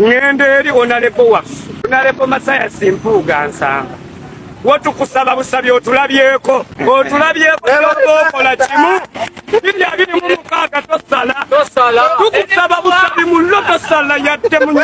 Ngende onalepo waffe onalepo Masaya Simpuuga Nsamba wotukusaba busabi otulabyeko okola kimu bibya biri mu mukaaga tosala tukusaba busabi mu loto sala yadde mu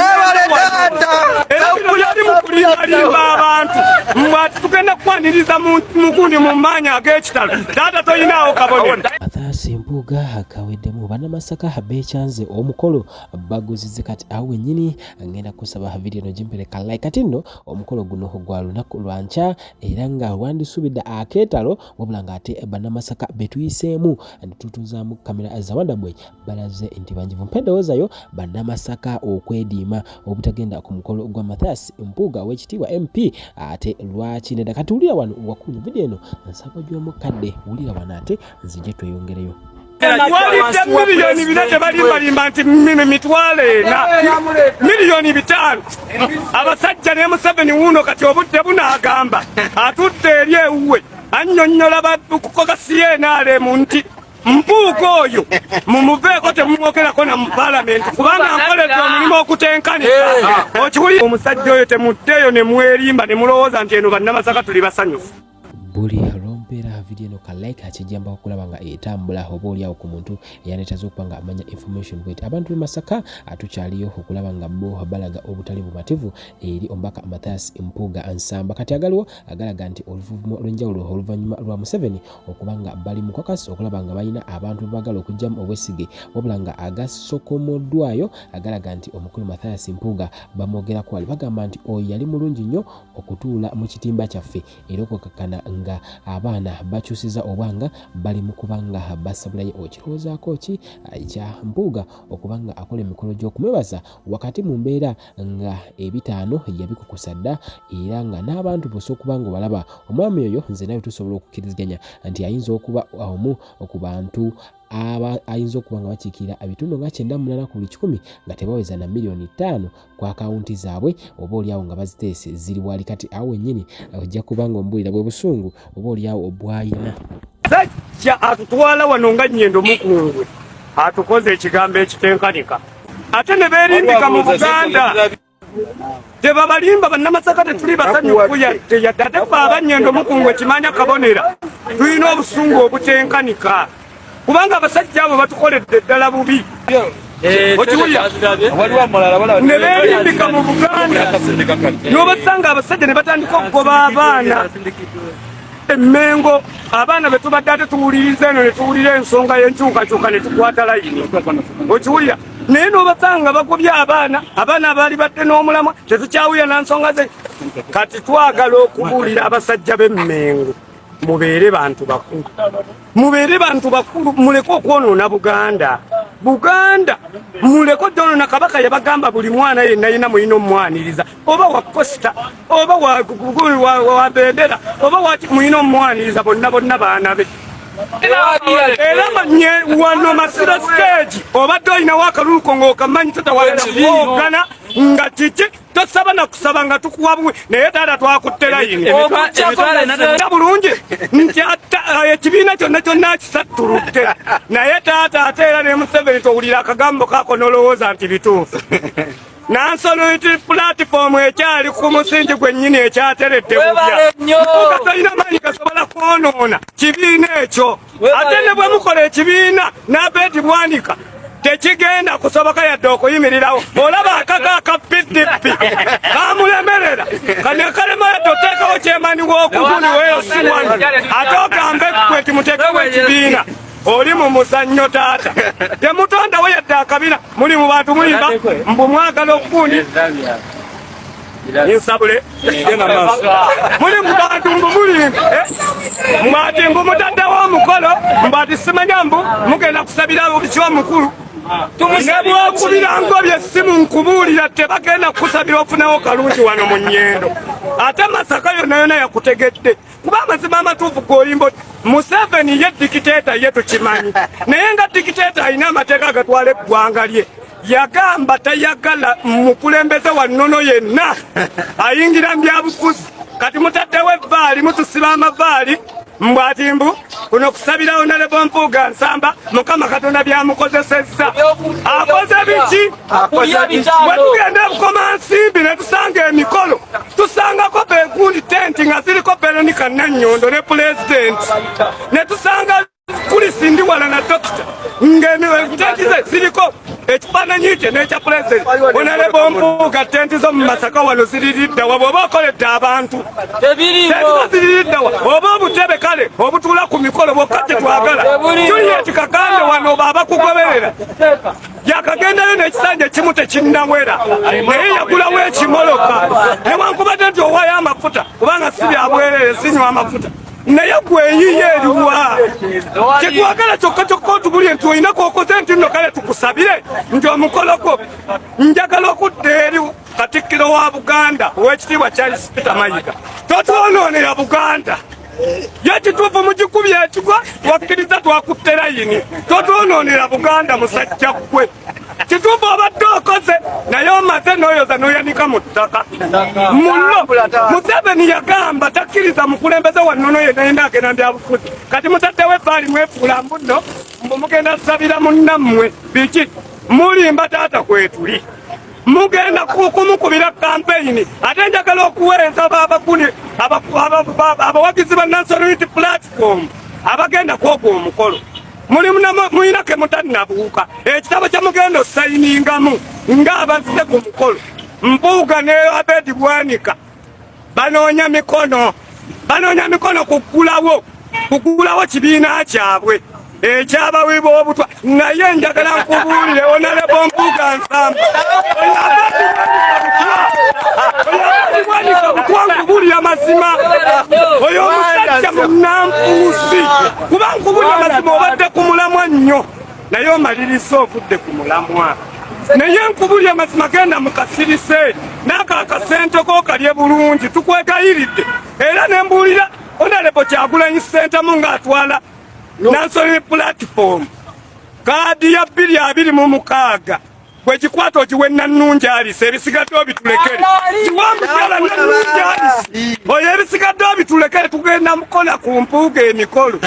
era bino yali mu kulimbalimba abantu mbwati tugenda kwaniriza mukundi mu maanya ag'ekitalo taata toyinaawo kabonero. Masaya Simpuuga akaweddemu bannamasaka beekyanze omukolo baguzize kati awo wennyini ngenda kusaba vidiyo no gimpereka like kati nno omukolo guno gwa lunaku lwa nkya era nga wandisubidde akeetalo wabula ng'ate bannamasaka betuyiseemu netutuzaamu kamera za Wonderboy balaze nti banjivu mpendowoozayo bannamasaka okwediima obutagenda ku mukolo gwa Masaya Simpuuga w'ekitiibwa MP ate lwaki nedda kati wulira wano wakunya vidiyo eno nsaba gy'omukadde wulira wano ate nzije tweyongereyo. Walidde miliyoni binate balimbalimba nti mitwale na miliyoni 5 abasajja ne Museveni wuno kati obudde bunaagamba atudde eri ewuwe annyonnyola bakukoka siyenaale mu nti Mpuuga oyo mumuveeko temumwogerako na mu palamenti kubanga nkoledde omulimu okutenkanika okiwulira omusajja oyo temuddeyo ne mwerimba ne mulowooza nti eno bannamasaka tuli basanyufu. Buli rompeera video no ka like akijamba okulaba nga etambula oba oliawo ku muntu eyanetaza okubanga amanya information bweti abantu Masaka atukyaliyo okulaba nga bo balaga obutali bumativu eri ombaka Masaya Simpuuga Nsamba kati agaliwo agalaga nti oluvumo lw'enjawulo oluvannyuma lwa Museveni okubanga bali mu kokasi okulaba nga balina abantu bagala okujjamu obwesige wabula nga agasokomoddwayo agalaga nti omukulu Masaya Simpuuga bamwogerako wali bagamba nti oyo yali mulungi nnyo okutuula mu kitimba kyaffe era okukakana nga abaana bakyusiza obwanga bali mu kubanga basabulayo okirowoozaako ki kya Mpuuga okubanga akola emikolo gy'okumwebaza wakati mu mbeera nga 5 yabikukusa dda era nga n'abantu bose okubanga balaba omwami oyo nze nawe tusobola okukkiriziganya nti ayinza okuba omu ku bantu ayinza okuba nga bakiikira ebitundu nga 98 ku 100 nga tebaweza na miliyoni 5 ku akawunti zaabwe oba oliawo nga baziteese ziri wali kati awo wennyini ojja kubanga ombulira bwe busungu oba oliawo obwayina sajja atutwala wano nga nnyendo mukungwe atukoze ekigambo ekitenkanika ate ne beerimbika mu Buganda tebabalimba bannamasaka tetuli basanyufu yadde ate fe abanyendo mukungwe kimanya kabonera tulina obusungu obutenkanika kubanga abasajja abo batukoledde ddala bubi okiwulira ne beerimbika mu Buganda n'obasanga abasajja ne batandika okugoba abaana Emmengo abaana be tubadde ate tuwuliriza eno ne tuwulira ensonga y'enkyukakyuka ne tukwata layini okiwulira naye n'obasanga bagobye abaana abaali badde n'omulamwa tetukyawulira na nsonga ze kati twagala okubuulira abasajja b'Emmengo mubeere bantu bakulu muleke okwonoona Buganda muleke oddoonoona Kabaka yabagamba buli mwana yenna yina mulina omumwaniriza oba wa Costa oba wa Bendera oba mulina omumwaniriza bonna baana be era manye wano Masiro stage obadde olinawo akaluluko ng'okamanyi totawalina kuwoogana nga kiki tosaba na kusaba nga tukuwabwe naye taata twakutte layini bulungi nti ekibiina kyonna kisattuludde naye taata ate era ne Museveni towulira akagambo kako nolowooza nti bituufu Nansonality platform ekyali ku musingi gwennyini ekyateredde bubya tolina maanyi gasobola kwonoona kibiina ekyo ate ne bwe mukola ekibiina n'abeeti bwanika tekigenda kusoboka yadde okuyimirirawo olaba akaka aka PDP kamulemerera kane kalema yadde oteekawo kyemani w'okuguli weyo siwani ate ogambe gwe nti muteekewo ekibiina oli mu muzannyo taata temutondawo yadde akabina muli mu bantu muyimba mbu mwagala okugundi insabule muli mu bantu mbu mulimba mwati mbu mutaddewo omukolo mbati simanya mbu mugenda kusabira bulikyo omukulu nebwokubira ngobye essimu nkubuulira tebagenda kukusabira ofunawo kalungi wano mu nnyendo ate Masaka yonna yakutegedde kuba amazima amatuufu g'oyimba Museveni ye dikiteeta ye tukimanyi naye nga dikiteeta alina amateeka agatwala eggwanga lye yagamba tayagala mukulembeze wa nnono yenna ayingira mu byabufuzi kati mutaddewo evvaali mutusiba amavaali mbwati mbu kuno kusabira Honorable Mpuuga Nsamba Mukama Katonda byamukozesezza akoze biki bwetugenda bukoma nsimbi ne tusanga emikolo tusangako begundi tenti nga ziriko Veronica Nannyondo ne President ne tusanga Sindi wala na dokita ngene ziriko ekifaananyi kye n'ekya President Honorable Mpuuga tenti zo mu Masaka wano ziriridda wa bw'oba okoledde abantu ziriridda wa oba obutebe kale obutuula ku mikolo bwokka tetwagala Juliet Kakande wano baba kugoberera yakagendayo n'ekisanja ekimu tekinnawera naye yagulawo ekimoloka newankubadde nti owaayo amafuta kubanga si byabwerere sinywa amafuta naye gweyiye eriwa kyetwagala kyokka otubulye nti olina kwokoze nti nno kale tukusabire nti omukoloko njagala okudda eri Katikkiro wa Buganda ow'ekitiibwa Charles Peter Mayiga totwonoonera Buganda ye kituufu mugikubye ekigwa wakkiriza twakutte layini totwonoonera Buganda musajja ggwe kituufu obadde okoze naye omaze n'oyoza n'oyanika mu ttaka muno Museveni yagamba takkiriza mukulembeze wannono yenayenda agenda byabufuzi kati muzaddewo ebbaali mwefuula mbuno mugenda sabira munnammwe biki mulimba taata kwetuli mugenda kumukubira kampeyini ate njagala okuweereza abawagizi ba National Unity Platform abagenda kwogwa omukolo mulina ke mutannabuuka ekitabo kye mugenda osayiningamu ng'abazze ku mukolo Mpuuga ne Abedi Bwanika banoonya mikono kugulawo kibiina kyabwe ekyabawiibwa obutwa naye njagala nkubuulire Honorable Mpuuga Nsamba nkubulira mazima oyo omusajja munnanfuusi kuba nkubulira mazima obadde ku mulamwa nnyo naye omalirisa ovudde ku mulamwa naye nkubulira mazima genda mukasirise n'ako akasente ko kalye bulungi tukwegayiridde era ne mbuulira Honorable Kyagulanyi Ssentamu ng'atwala National Platform kaadi ya 226 bwe kikwata okiwe Nannungi Alice ebisigadde obitulekere kiwamutala Nannungi Alice oyo ebisigadde obitulekere tugenda mukola ku Mpuuga emikolo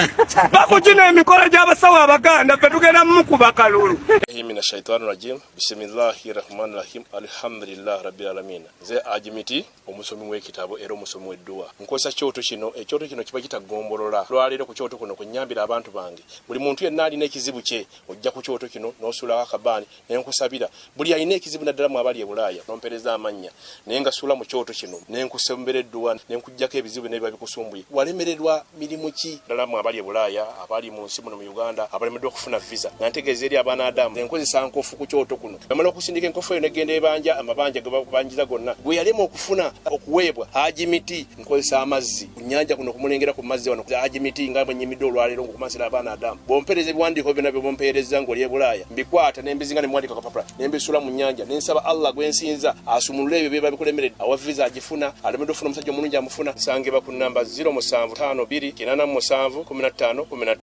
bakugina emikolo gy'abasawo Abaganda ffe tugenda mukuba kalulu mina shaitani rajim bisimillahi rahmani rahim alhamdulillah rabbil alamin nze Ajimiti omusomi w'ekitabo era omusomi w'edduwa nkozesa ekyoto kino kiba kitagombolola lwaleero ku kyoto kuno kunyambira abantu bange buli muntu yenna alina ekizibu kye ojja ku kyoto kino n'osuulako akabaani nenkusabira buli alina ekizibu naddala mu abali e Bulaaya nompereza amannya naye nga suula mu kyoto kino nenkusembera edduwa nenkujjako ebizibu nebiba bikusumbuye walemererwa mirimu ki ddala mu abali e Bulaaya abali mu nsi muno mu Uganda abalemeddwa okufuna visa nga ntegeeza eri abaana Adamu enkozesa nkofu ku kyoto kuno bamala okusindika enkofu eyo negenda ebanja amabanja ge babanjiza gonna gwe yalema okufuna okuweebwa Ajimiti nkozesa amazzi ku nnyanja kuno kumulengera ku mazzi wano Ajimiti nga bwenyimidde olwaleero ngokumasira abaana Adamu bompereza ebiwandiiko byonna bye bompereza ng'oli e Bulaaya mbikwata nembizinga nemwandika kapapula nembisula mu nnyanja nensaba Allah gwensinza asumulule ebyo byeba bikulemeredde awa visa agifuna alemedde ofuna omusajja omulungi amufuna nsangibwa ku namba 0752 87 15 15